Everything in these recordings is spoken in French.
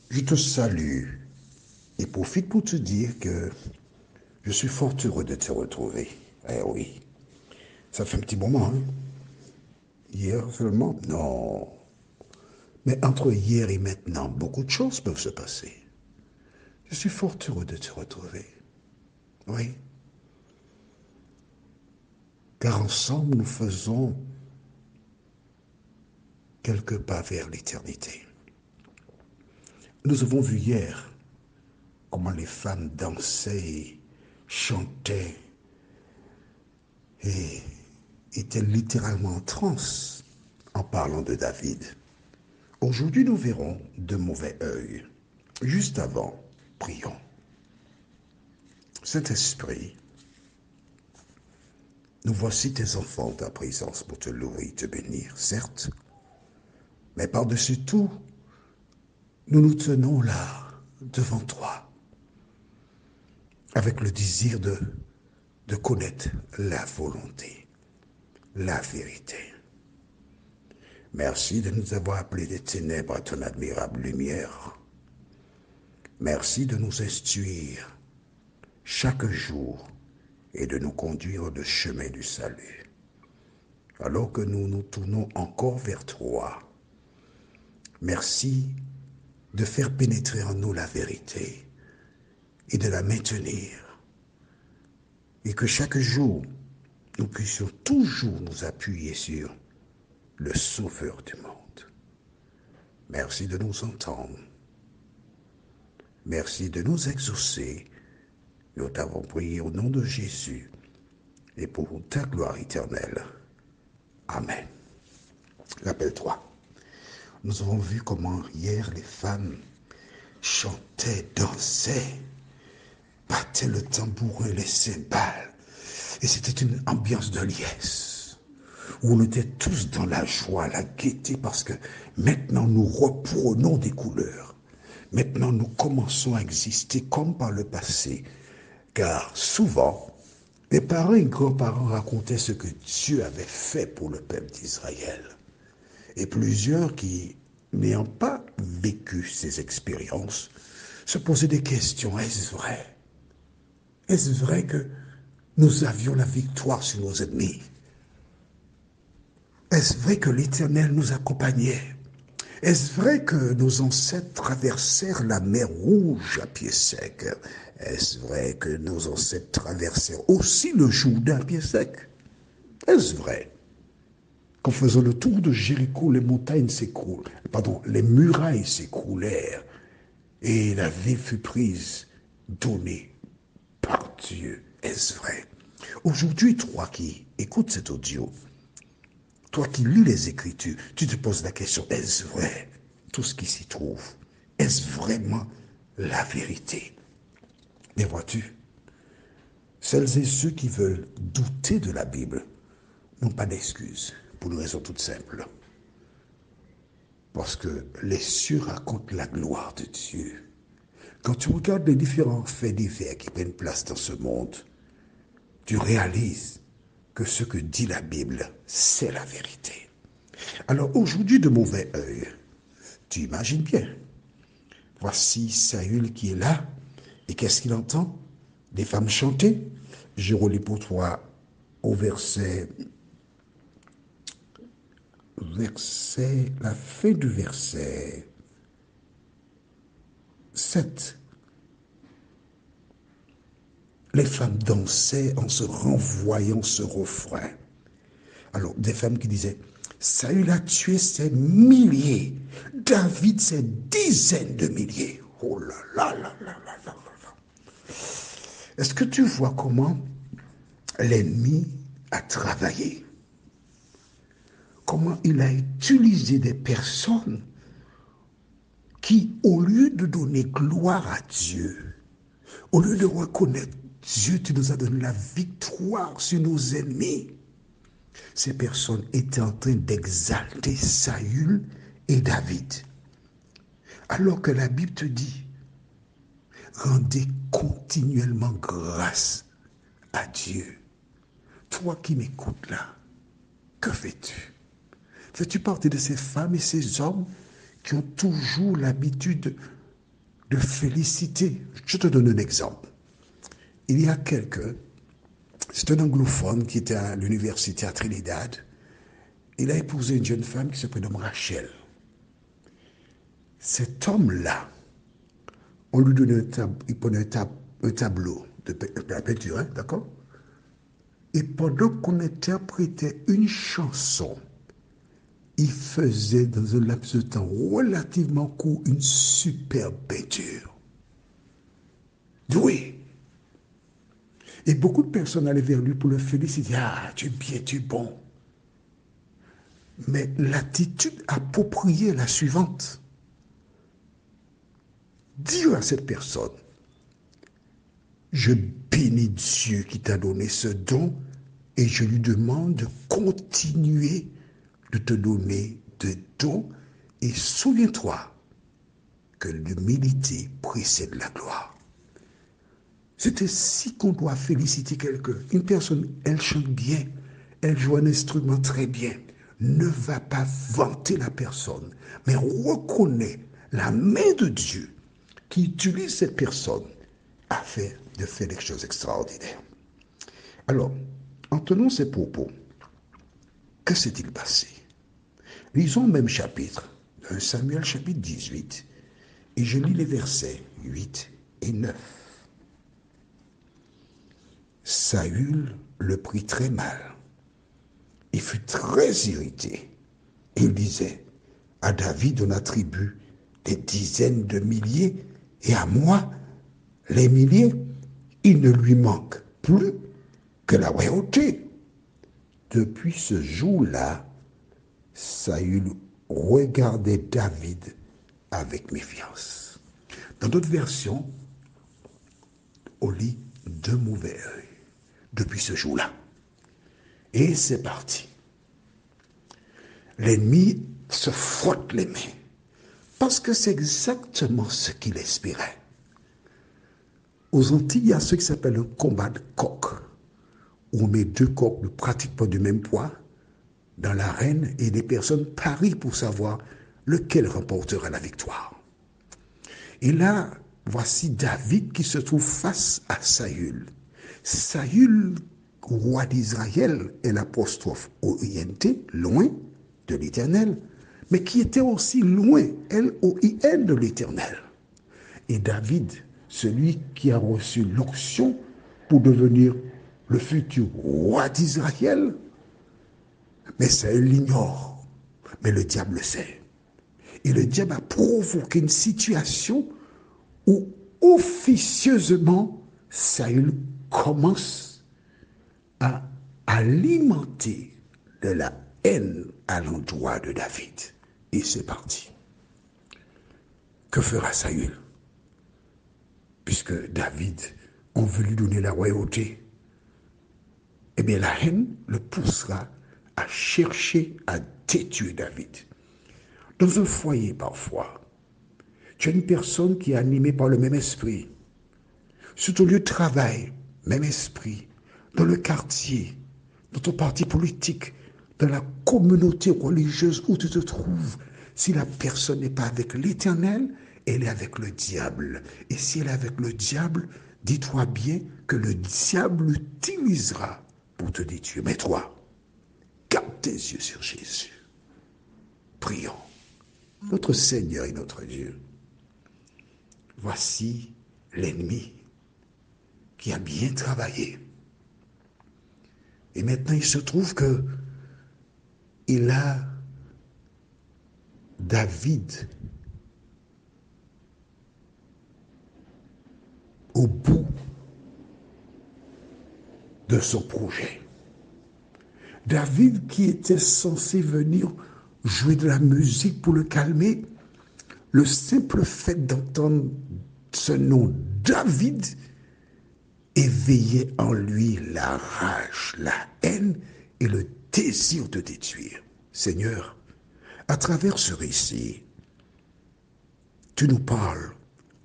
Je te salue et profite pour te dire que je suis fort heureux de te retrouver. Eh oui, ça fait un petit moment, hein? Hier seulement? Non. Mais entre hier et maintenant, beaucoup de choses peuvent se passer. Je suis fort heureux de te retrouver. Oui. Car ensemble, nous faisons quelques pas vers l'éternité. Nous avons vu hier comment les femmes dansaient, chantaient et étaient littéralement en transe en parlant de David. Aujourd'hui, nous verrons de mauvais œil. Juste avant, prions. Saint-Esprit, nous voici tes enfants en ta présence pour te louer et te bénir, certes, mais par-dessus tout, nous nous tenons là, devant toi, avec le désir de connaître la volonté, la vérité. Merci de nous avoir appelés des ténèbres à ton admirable lumière. Merci de nous instruire chaque jour et de nous conduire le chemin du salut. Alors que nous nous tournons encore vers toi, merci de faire pénétrer en nous la vérité et de la maintenir. Et que chaque jour, nous puissions toujours nous appuyer sur le Sauveur du monde. Merci de nous entendre. Merci de nous exaucer. Nous t'avons prié au nom de Jésus et pour ta gloire éternelle. Amen. Rappelle-toi, nous avons vu comment hier les femmes chantaient, dansaient, battaient le tambourin, les cymbales. Et c'était une ambiance de liesse, où on était tous dans la joie, la gaieté, parce que maintenant nous reprenons des couleurs. Maintenant nous commençons à exister comme par le passé. Car souvent, les parents et grands-parents racontaient ce que Dieu avait fait pour le peuple d'Israël. Et plusieurs qui, n'ayant pas vécu ces expériences, se posaient des questions. Est-ce vrai? Est-ce vrai que nous avions la victoire sur nos ennemis? Est-ce vrai que l'Éternel nous accompagnait? Est-ce vrai que nos ancêtres traversèrent la mer Rouge à pied sec? Est-ce vrai que nos ancêtres traversèrent aussi le Jourdain à pied sec? Est-ce vrai qu'en faisant le tour de Jéricho, les montagnes s'écroulent, pardon, les murailles s'écroulèrent et la ville fut prise, donnée par Dieu? Est-ce vrai? Aujourd'hui, toi qui écoutes cet audio, toi qui lis les Écritures, tu te poses la question, est-ce vrai tout ce qui s'y trouve? Est-ce vraiment la vérité? Mais vois-tu, celles et ceux qui veulent douter de la Bible n'ont pas d'excuse, pour une raison toute simple. Parce que les cieux racontent la gloire de Dieu. Quand tu regardes les différents faits divers qui prennent place dans ce monde, tu réalises que ce que dit la Bible, c'est la vérité. Alors aujourd'hui, de mauvais œil, tu imagines bien. Voici Saül qui est là. Et qu'est-ce qu'il entend? Des femmes chanter. Je relis pour toi au la fin du verset 7. Les femmes dansaient en se renvoyant ce refrain. Alors, des femmes qui disaient, Saül a tué ses milliers, David ses dizaines de milliers. Oh là là là là là là là. Est-ce que tu vois comment l'ennemi a travaillé? Comment il a utilisé des personnes qui, au lieu de donner gloire à Dieu, au lieu de reconnaître Dieu, tu nous as donné la victoire sur nos ennemis, ces personnes étaient en train d'exalter Saül et David. Alors que la Bible te dit, rendez continuellement grâce à Dieu. Toi qui m'écoutes là, que fais-tu? Fais-tu partie de ces femmes et ces hommes qui ont toujours l'habitude de féliciter. Je te donne un exemple. Il y a quelqu'un, c'est un anglophone qui était à l'université à Trinidad. Il a épousé une jeune femme qui se prénomme Rachel. Cet homme-là, on lui donnait il prenait un tableau de la peinture, hein, d'accord? Et pendant qu'on interprétait une chanson, il faisait dans un laps de temps relativement court une superbe peinture. Oui. Et beaucoup de personnes allaient vers lui pour le féliciter. Ah, tu es bien, tu es bon. Mais l'attitude appropriée est la suivante. Dire à cette personne, je bénis Dieu qui t'a donné ce don et je lui demande de continuer de te donner des dons et souviens-toi que l'humilité précède la gloire. C'est ainsi qu'on doit féliciter quelqu'un. Une personne, elle chante bien, elle joue un instrument très bien. Ne va pas vanter la personne, mais reconnais la main de Dieu qui utilise cette personne afin de faire des choses extraordinaires. Alors, en tenant ces propos, que s'est-il passé? Lisons le même chapitre, 1 Samuel chapitre 18, et je lis les versets 8 et 9. Saül le prit très mal. Il fut très irrité. Il disait, à David on attribue des dizaines de milliers, et à moi, les milliers, il ne lui manque plus que la royauté. Depuis ce jour-là, Saül regardait David avec méfiance. Dans d'autres versions, on lit de mauvais œil. Depuis ce jour-là. Et c'est parti. L'ennemi se frotte les mains. Parce que c'est exactement ce qu'il espérait. Aux Antilles, il y a ce qui s'appelle un combat de coq, où on met deux coqs de pratiquement du même poids dans l'arène et les personnes parient pour savoir lequel remportera la victoire. Et là, voici David qui se trouve face à Saül. Saül, roi d'Israël, est l'apostrophe orienté, loin de l'Éternel, mais qui était aussi loin, L-O-I-N, de l'Éternel. Et David, celui qui a reçu l'onction pour devenir le futur roi d'Israël, mais Saül l'ignore, mais le diable le sait. Et le diable a provoqué une situation où officieusement Saül commence à alimenter de la haine à l'endroit de David. Et c'est parti. Que fera Saül? Puisque David, on veut lui donner la royauté, eh bien la haine le poussera à chercher à détruire David. Dans un foyer parfois, tu as une personne qui est animée par le même esprit. Sur ton lieu de travail, même esprit. Dans le quartier, dans ton parti politique, dans la communauté religieuse où tu te trouves. Si la personne n'est pas avec l'Éternel, elle est avec le diable. Et si elle est avec le diable, dis-toi bien que le diable l'utilisera pour te détruire. Mais toi, garde tes yeux sur Jésus. Prions. Notre Seigneur et notre Dieu, voici l'ennemi qui a bien travaillé. Et maintenant, il se trouve que il a David au bout de son projet. David qui était censé venir jouer de la musique pour le calmer, le simple fait d'entendre ce nom David éveillait en lui la rage, la haine et le désir de détruire. Seigneur, à travers ce récit, tu nous parles,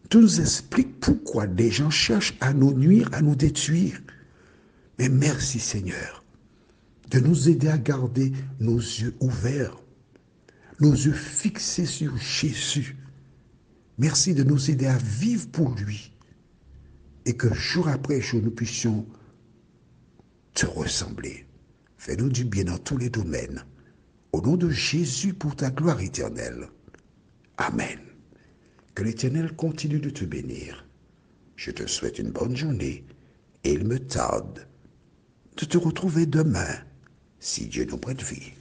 tu nous expliques pourquoi des gens cherchent à nous nuire, à nous détruire. Mais merci Seigneur de nous aider à garder nos yeux ouverts, nos yeux fixés sur Jésus. Merci de nous aider à vivre pour lui et que jour après jour, nous puissions te ressembler. Fais-nous du bien dans tous les domaines. Au nom de Jésus pour ta gloire éternelle. Amen. Que l'Éternel continue de te bénir. Je te souhaite une bonne journée et il me tarde de te retrouver demain, si Dieu nous prête vie.